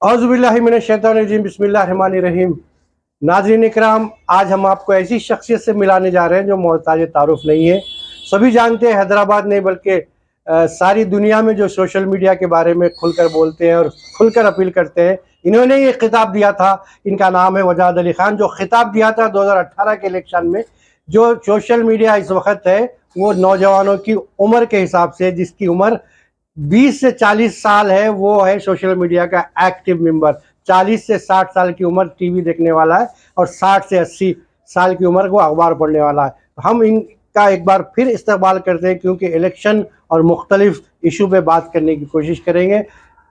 औज़ुबिल्लाहिमिनश्शैतानिर्रजीम बिस्मिल्लाहिर्रहमानिर्रहीम। नाज़रीन इकराम, आज हम आपको ऐसी शख्सियत से मिलाने जा रहे हैं जो मोहताज तारुफ नहीं है। सभी जानते हैं, हैदराबाद नहीं बल्कि सारी दुनिया में जो सोशल मीडिया के बारे में खुलकर बोलते हैं और खुलकर अपील करते हैं। इन्होंने ये खिताब दिया था, इनका नाम है वजाद अली खान, जो खिताब दिया था 2018 के इलेक्शन में। जो सोशल मीडिया इस वक्त है वो नौजवानों की उम्र के हिसाब से, जिसकी उम्र 20 से 40 साल है, वो है सोशल मीडिया का एक्टिव मेंबर। 40 से 60 साल की उम्र टीवी देखने वाला है और 60 से 80 साल की उम्र को अखबार पढ़ने वाला है। तो हम इनका एक बार फिर इस्तेमाल करते हैं, क्योंकि इलेक्शन और मुख्तलिफ इशू पे बात करने की कोशिश करेंगे।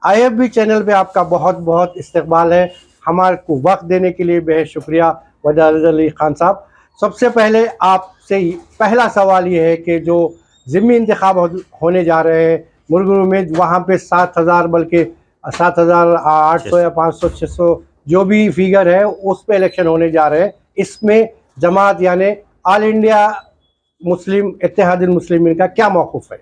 IFB चैनल पे आपका बहुत बहुत इस्तकबाल है। हमारे को वक्त देने के लिए बेहद शुक्रिया वजाद अली खान साहब। सबसे पहले आपसे पहला सवाल ये है कि जो ज़िमनी इंतखाब होने जा रहे हैं मुल्क में, वहाँ पे 7,000 बल्कि 7,800 या 500 600 जो भी फिगर है उस पे इलेक्शन होने जा रहे हैं। इसमें जमात यानी all India Muslim Ittehadul Muslimeen का क्या मौक़िफ़ है?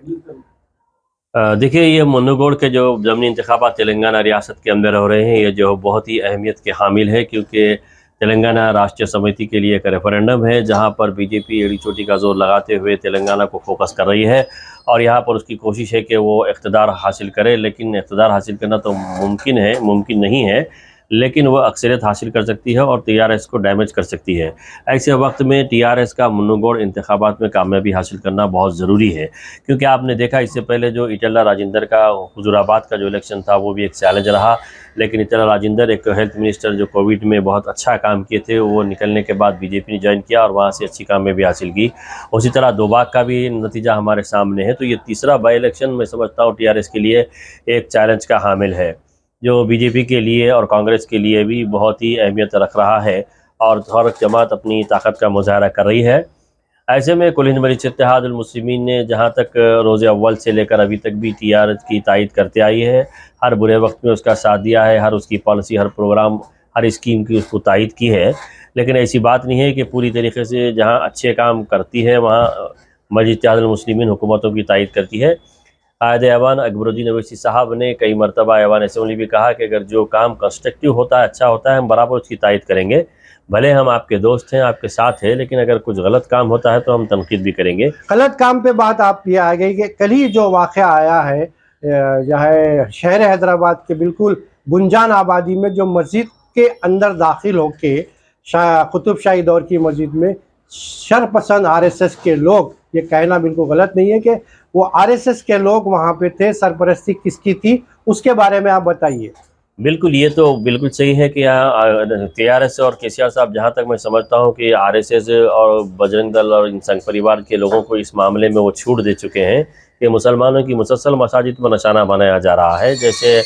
देखिए, ये मुन्नूगोड़ के जो ज़मीनी इंतखाबात तेलंगाना रियासत के अंदर हो रहे हैं, ये जो बहुत ही अहमियत के हामिल है, क्योंकि तेलंगाना राष्ट्रीय समिति के लिए एक रेफरेंडम है जहां पर बीजेपी एड़ी चोटी का जोर लगाते हुए तेलंगाना को फोकस कर रही है और यहां पर उसकी कोशिश है कि वो इक़्तिदार हासिल करे। लेकिन इक़्तिदार हासिल करना तो मुमकिन नहीं है, लेकिन वह अक्सरियत हासिल कर सकती है और TRS को डैमेज कर सकती है। ऐसे वक्त में TRS का मुन्नूगोड़ इंतखाबात में कामयाबी हासिल करना बहुत ज़रूरी है, क्योंकि आपने देखा इससे पहले जो इटला राजेंद्र का हुजूराबाद का जो इलेक्शन था वो भी एक चैलेंज रहा। लेकिन इटला राजेंद्र एक हेल्थ मिनिस्टर जो कोविड में बहुत अच्छा काम किए थे, वो निकलने के बाद बीजेपी ने ज्वाइन किया और वहाँ से अच्छी कामयाबी हासिल की। उसी तरह दोबाग का भी नतीजा हमारे सामने है। तो ये तीसरा बाई इलेक्शन मैं समझता हूँ TRS के लिए एक चैलेंज का हामिल है, जो बीजेपी के लिए और कांग्रेस के लिए भी बहुत ही अहमियत रख रहा है और हर जमात अपनी ताकत का मुजाहरा कर रही है। ऐसे में कुल हिंद मजलिस इत्तेहादुल मुस्लिमीन ने जहाँ तक रोज़े अव्वल से लेकर अभी तक भी TRS की तायद करते आई है, हर बुरे वक्त में उसका साथ दिया है, हर उसकी पॉलिसी, हर प्रोग्राम, हर स्कीम की उसको तायद की है। लेकिन ऐसी बात नहीं है कि पूरी तरीके से जहाँ अच्छे काम करती है वहाँ मजलिस इत्तेहादुल मुस्लिमीन हुकूमतों की तायद करती है। कायद ऐवान अकबरुद्दीन अवैसी साहब ने कई मरतबा ऐवान असेंबली भी कहा कि अगर जो काम कंस्ट्रक्टिव होता है, अच्छा होता है, हम बराबर उसकी तायद करेंगे। भले हम आपके दोस्त हैं, आपके साथ हैं, लेकिन अगर कुछ गलत काम होता है तो हम तनकीद भी करेंगे। गलत काम पे बात आप ये आ गई कि कल ही जो वाक़या आया है जो है शहर हैदराबाद के बिल्कुल गुंजान आबादी में, जो मस्जिद के अंदर दाखिल होके कुतुब शाही दौर की मस्जिद में शरपसंद RSS के लोग, ये कहना बिल्कुल गलत नहीं है कि वो RSS के लोग वहाँ पे थे, सरपरस्ती किसकी थी उसके बारे में आप बताइए। बिल्कुल, ये तो बिल्कुल सही है कि यहाँ TRS और KCR साहब, जहाँ तक मैं समझता हूँ कि RSS और बजरंग दल और इन संघ परिवार के लोगों को इस मामले में वो छूट दे चुके हैं कि मुसलमानों की मुसलसल मसाजिद पर निशाना बनाया जा रहा है। जैसे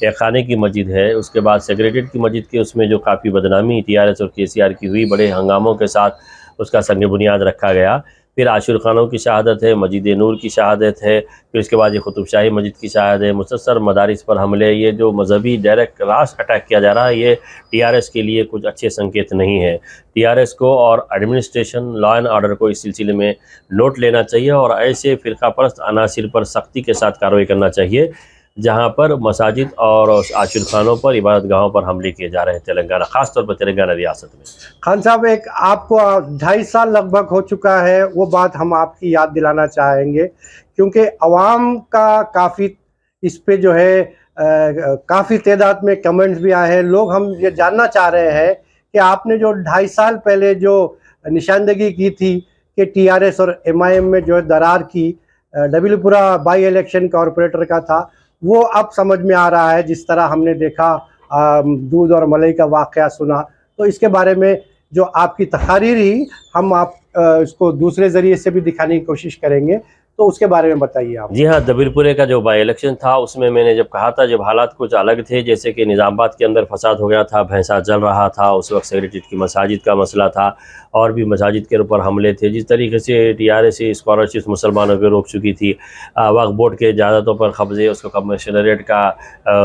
एक खाने की मस्जिद है, उसके बाद सेक्रेटेरिएट की मस्जिद के उसमें जो काफ़ी बदनामी TRS और KCR की हुई, बड़े हंगामों के साथ उसका संग बुनियाद रखा गया। फिर आशुर खानों की शहादत है, मस्जिद नूर की शहादत है, फिर उसके बाद ये कुतुब शाही मस्जिद की शहादत है, मुसलसल मदारिस पर हमले, ये जो मजहबी डायरेक्ट रास अटैक किया जा रहा है, ये TRS के लिए कुछ अच्छे संकेत नहीं है। TRS को और एडमिनिस्ट्रेशन, लॉ एंड ऑर्डर को इस सिलसिले में नोट लेना चाहिए और ऐसे फ़िरका परस्त अनासिर पर सख्ती के साथ कार्रवाई करना चाहिए जहाँ पर मसाजिद और आशुर खानों पर, इबादत गाहों पर हमले किए जा रहे हैं तेलंगाना, ख़ास तौर पर तेलंगाना रियासत में। खान साहब, एक आपको 2.5 साल लगभग हो चुका है, वो बात हम आपकी याद दिलाना चाहेंगे, क्योंकि अवाम का काफ़ी इस पे जो है काफ़ी तादाद में कमेंट्स भी आए हैं। लोग हम ये जानना चाह रहे हैं कि आपने जो 2.5 साल पहले जो निशानदगी की थी कि TRS और MIM में जो है दरार की, डबीलपुरा बाई इलेक्शन कॉरपोरेटर का था, वो अब समझ में आ रहा है। जिस तरह हमने देखा दूध और मलाई का वाक़या सुना, तो इसके बारे में जो आपकी तकारीर ही हम आप इसको दूसरे ज़रिए से भी दिखाने की कोशिश करेंगे, तो उसके बारे में बताइए आप। जी हाँ, दबीरपुरे का जो बाई इलेक्शन था उसमें मैंने जब कहा था, जब हालात कुछ अलग थे, जैसे कि निज़ामाबाद के अंदर फसाद हो गया था, भैंसा जल रहा था, उस वक्त सेक्रेटेरिएट की मसाजिद का मसला था और भी मसाजिद के ऊपर हमले थे। जिस तरीके से TRS स्कॉलरशिप मुसलमानों को रोक चुकी थी, वक्फ बोर्ड के इजाज़तों पर कब्ज़े, उसको कमिश्नरेट का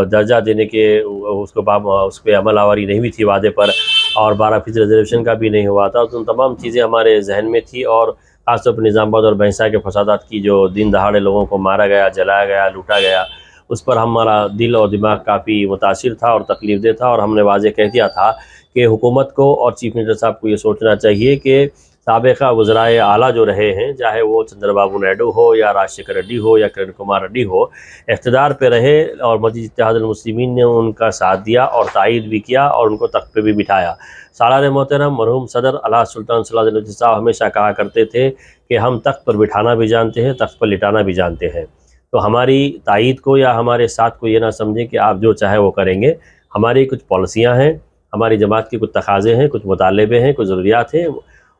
दर्जा देने के उस पर अमल आवारी नहीं हुई थी वादे पर, और 12% रिजर्वेशन का भी नहीं हुआ था। तो तमाम चीज़ें हमारे जहन में थी और खासतौर पर निज़ामाबाद और भैंसा के फसादात की, जो दिन दहाड़े लोगों को मारा गया, जलाया गया, लूटा गया, उस पर हमारा दिल और दिमाग काफ़ी मुतासिर था और तकलीफ दे था, और हमने वाज़े कह दिया था कि हुकूमत को और चीफ मिनिस्टर साहब को ये सोचना चाहिए कि साबिक़ा वज़राए आला जो रहे हैं, चाहे वो चंद्रबाबू नायडू हो या राजशेखर रेड्डी हो या किरण कुमार रेड्डी हो, इक़्तिदार पे रहे और मजलिस इत्तेहादुल मुस्लिमीन ने उनका साथ दिया और तायीद भी किया और उनको तख्त पे भी बिठाया। सालार मोहतरम मरहूम सदर अल्लाह सुल्तान सलाहुद्दीन अहमद साहब हमेशा कहा करते थे कि हम तख्त पर बिठाना भी जानते हैं, तख्त पर लिटाना भी जानते हैं। तो हमारी तायीद को या हमारे साथ को ये ना समझें कि आप जो चाहे वो करेंगे। हमारी कुछ पॉलिसियाँ हैं, हमारी जमात के कुछ तकाज़े हैं, कुछ मुतालबे हैं, कुछ ज़रूरियात हैं।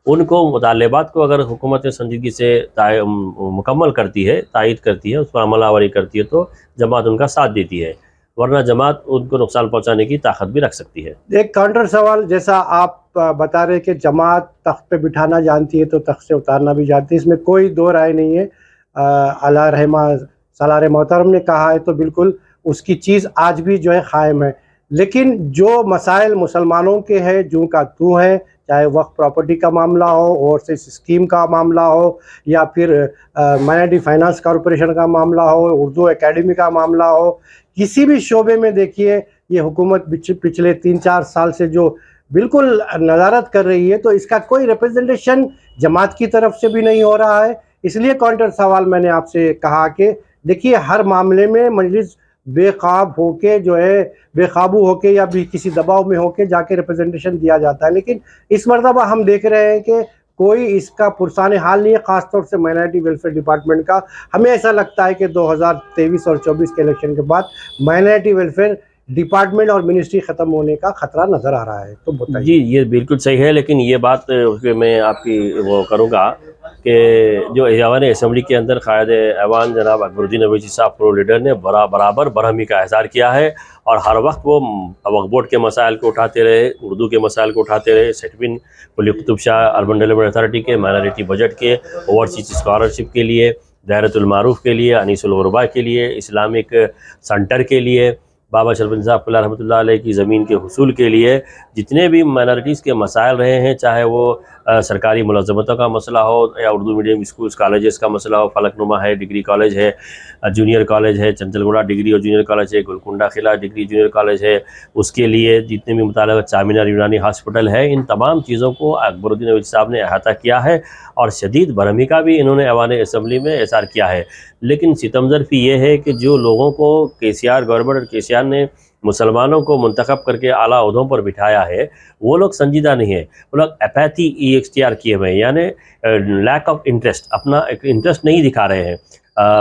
उनको मुतालबात को अगर हुकूमत संजीदगी से मुकम्मल करती है, तायीद करती है, उस पर अमलावरी करती है, तो जमात उनका साथ देती है, वरना जमात उनको नुकसान पहुंचाने की ताकत भी रख सकती है। एक काउंटर सवाल, जैसा आप बता रहे कि जमात तख्त पे बिठाना जानती है तो तख्त से उतारना भी जानती है, इसमें कोई दो राय नहीं है। अल्लाह रहमा सालार मोहतरम ने कहा है तो बिल्कुल उसकी चीज़ आज भी जो है कायम है। लेकिन जो मसाइल मुसलमानों के हैं जूं का तू है, चाहे वक्फ प्रॉपर्टी का मामला हो, ओवरसीज स्कीम का मामला हो, या फिर माइनॉरिटी फाइनेंस कॉरपोरेशन का मामला हो, उर्दू एकेडमी का मामला हो, किसी भी शोबे में देखिए ये हुकूमत पिछले 3-4 साल से जो बिल्कुल नज़ारत कर रही है, तो इसका कोई रिप्रेजेंटेशन जमात की तरफ से भी नहीं हो रहा है। इसलिए काउंटर सवाल मैंने आपसे कहा कि देखिए हर मामले में मजलिस बेकाब होके जो है, बेकाबू होके या भी किसी दबाव में होके जाके रिप्रेजेंटेशन दिया जाता है। लेकिन इस मरतबा हम देख रहे हैं कि कोई इसका पुरसाने हाल नहीं है, ख़ास तौर से माइनॉरिटी वेलफेयर डिपार्टमेंट का। हमें ऐसा लगता है कि 2023 और 24 के इलेक्शन के बाद माइनॉरिटी वेलफेयर डिपार्टमेंट और मिनिस्ट्री ख़त्म होने का ख़तरा नज़र आ रहा है। तो बताइए। जी, ये बिल्कुल सही है, लेकिन ये बात मैं आपकी वो करूँगा कि जो ऐवान असम्बली के अंदर कायद ऐवान जनाब अकबरुद्दीन अवैसी साहब प्रो लीडर ने बराबर बरहमी का इज़हार किया है, और हर वक्त वो वक्फ बोर्ड के मसाइल को उठाते रहे, उर्दू के मसाइल को उठाते रहे, Setwin Quli Qutub Shah urban development authority के, माइनॉरिटी बजट के, ओवरसीज स्कॉलरशिप के लिए, दायरतुल मारूफ के लिए, अनीसुल गुरबा के लिए, इस्लामिक सेंटर के लिए, बाबा शरफुद्दीन साहब रहमतुल्लाह अलैह की ज़मीन के हुसूल के लिए, जितने भी माइनॉरिटीज़ के मसाइल रहे हैं, चाहे वो सरकारी मुलाजमतों का मसला हो या उर्दू मीडियम स्कूल्स कॉलेजेस का मसला हो, फलकनुमा है, डिग्री कॉलेज है, जूनियर कॉलेज है, चंचलगुड़ा डिग्री और जूनियर कॉलेज है, गोलकुंडा किला डिग्री जूनियर कॉलेज है, उसके लिए जितने भी मुतालबा चामिनार यूनानी हॉस्पिटल है, इन तमाम चीज़ों को अकबरुद्दीन अवैसी साहब ने अहाता किया है और शदीद बरहमी का भी इन्होंने ऐवान असम्बली में इज़हार किया है। लेकिन सितमज़रफ़ी ये है कि जो लोगों को केसीआर गवर्नमेंट और केसीआर ने मुसलमानों को मुंतखब करके आला ओहदों पर बिठाया है, वो लोग संजीदा नहीं है, वो लोग अपैथी इख्तियार किए हुए हैं, यानी लैक ऑफ इंटरेस्ट, अपना इंटरेस्ट नहीं दिखा रहे हैं।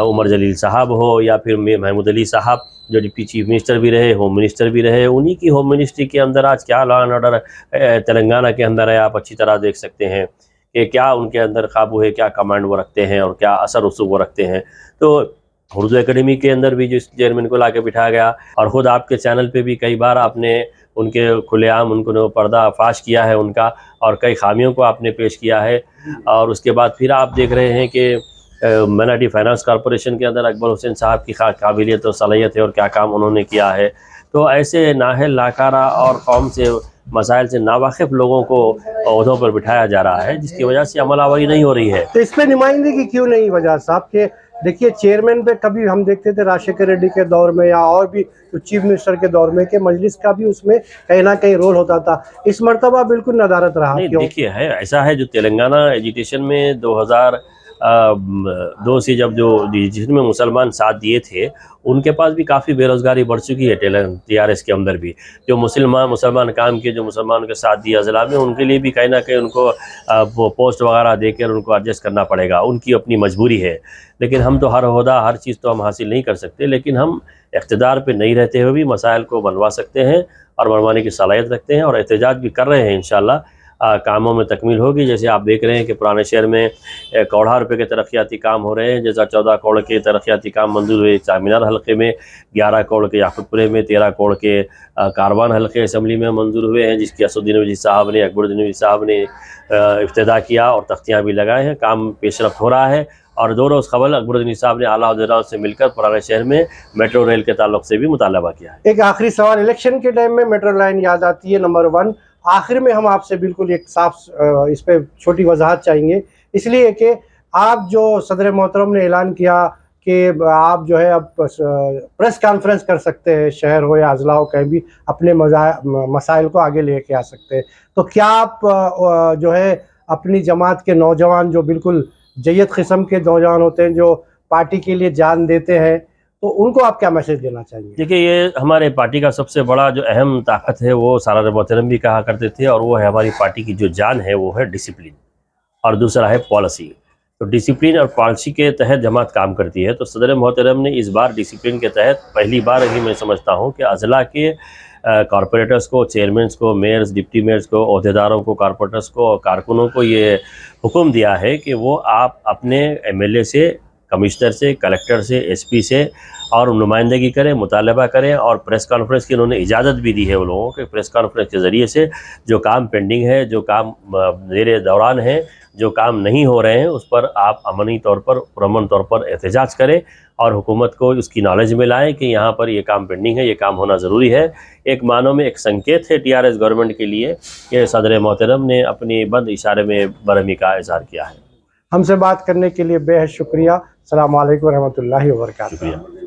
उमर जलील साहब हो या फिर महमूद अली साहब जो डिप्टी चीफ मिनिस्टर भी रहे, होम मिनिस्टर भी रहे, उन्हीं की होम मिनिस्ट्री के अंदर आज क्या लॉ एंड ऑर्डर तेलंगाना के अंदर है, आप अच्छी तरह देख सकते हैं कि क्या उनके अंदर काबू है, क्या कमांड वो रखते हैं और क्या असर रसूख वो रखते हैं। तो उर्दू एकेडमी के अंदर भी जो चेयरमैन को लाके बिठाया गया, और ख़ुद आपके चैनल पे भी कई बार आपने उनके खुलेआम उनको पर्दा फाश किया है उनका, और कई खामियों को आपने पेश किया है। और उसके बाद फिर आप देख रहे हैं कि माइनॉरिटी फाइनेंस कॉरपोरेशन के अंदर अकबर हुसैन साहब की काबिलियत और सलाहियत है और क्या काम उन्होंने किया है। तो ऐसे नाहल नाकारा और कौम से मसाइल से नावाकिफ़ लोगों को ओहदों पर बिठाया जा रहा है, जिसकी वजह से अमलावरी नहीं हो रही है। तो इस पर नुमाइंदगी क्यों नहीं वजह साहब के? देखिए चेयरमैन पे कभी हम देखते थे राजशेखर रेड्डी के दौर में या और भी तो चीफ मिनिस्टर के दौर में, कि मजलिस का भी उसमें कहीं ना कहीं रोल होता था। इस मरतबा बिल्कुल नदारत रहा। नहीं, देखिए है ऐसा है, जो तेलंगाना एजुकेशन में 2002 से जब जो जिसमें मुसलमान साथ दिए थे, उनके पास भी काफ़ी बेरोज़गारी बढ़ चुकी है TRS के अंदर भी। जो मुसलमान काम किए, जो मुसलमानों के साथ दिया ज़िला में, उनके लिए भी कहीं ना कहीं उनको वो पोस्ट वगैरह देकर उनको एडजस्ट करना पड़ेगा, उनकी अपनी मजबूरी है। लेकिन हम तो हर ओहदा हर चीज़ तो हम हासिल नहीं कर सकते, लेकिन हम इक़्तिदार पे नहीं रहते हुए भी मसाइल को बनवा सकते हैं और बनवाने की सलाहियत रखते हैं, और एहतजाज भी कर रहे हैं। इंशाअल्लाह कामों में तकमील होगी। जैसे आप देख रहे हैं कि पुराने शहर में करोड़ रुपये के तरक्याती काम हो रहे हैं, जैसा 14 करोड़ के तरक्याती काम मंजूर हुए चामीनार हल्के में, 11 करोड़ के याकुतपुरे में, 13 करोड़ के कारवान हल्के असम्बली में मंजूर हुए हैं, जिसकी असदुद्दीन अवैसी साहब ने, अकबरुद्दीन अवैसी साहब ने इफ्तिदा किया और तख्तियाँ भी लगाए हैं। काम पेशरफ्त हो रहा है, और 2 रोज़ कबल अकबरुद्दीन साहब ने आला अहदेदारों से मिलकर पुराने शहर में मेट्रो रेल के ताल्लुक से भी मुतालबा किया है। एक आखिरी सवाल, इलेक्शन के टाइम में मेट्रो लाइन याद आती है नंबर 1। आखिर में हम आपसे बिल्कुल एक साफ इस पे छोटी वजाहत चाहेंगे, इसलिए कि आप जो सदर मोहतरम ने ऐलान किया کہ آپ جو ہے اب پریس کانفرنس کر سکتے ہیں، شہر ہو یا اضلاع ہو، کہیں بھی اپنے مسائل کو آگے لے کے آ سکتے ہیں. تو کیا آپ جو ہے اپنی جماعت کے نوجوان جو بالکل جید قسم کے نوجوان ہوتے ہیں، جو پارٹی کے لیے جان دیتے ہیں، تو ان کو آپ کیا میسج دینا چاہیے؟ دیکھیے یہ ہمارے پارٹی کا سب سے بڑا جو اہم طاقت ہے وہ سالار محترم بھی کہا کرتے تھے، اور وہ ہے ہماری پارٹی کی جو جان ہے وہ ہے ڈسپلن، اور دوسرا ہے پالیسی. تو ڈسپلن اور پالیسی کے تحت جماعت کام کرتی ہے. تو صدر محترم نے اس بار ڈسپلن کے تحت پہلی بار ہی میں سمجھتا ہوں کہ اضلاع کے کارپوریٹرز کو، چیئرمینز کو، میئرز، ڈپٹی میئرز کو، عہدیداروں کو، کارپوریٹرز کو اور کارکنوں کو یہ حکم دیا ہے کہ وہ آپ اپنے ایم ایل اے سے، کمشنر سے، کلیکٹر سے، ایس پی سے اور نمائندگی کریں، مطالبہ کریں، اور پریس کانفرنس کی انہوں نے اجازت بھی دی ہے ان لوگوں کو، پریس کانفرنس کے ذریعے سے جو کام پینڈنگ ہے، جو کام زیر دوران ہے، جو کام نہیں ہو رہے ہیں، اس پر آپ امنی طور پر، پرامن طور پر احتجاج کریں اور حکومت کو اس کی نالج میں لائیں کہ یہاں پر یہ کام پینڈنگ ہے، یہ کام ہونا ضروری ہے. ایک معنوں میں ایک سنکیت ہے ٹی آر ایس گورنمنٹ کے لیے کہ صدر محترم نے اپنی بند اشارے میں برہمی کا اظہار کیا ہے. ہم سے بات کرنے کے لیے بے حد شکریہ. السلام علیکم ورحمۃ اللہ وبرکاتہ. شکریہ.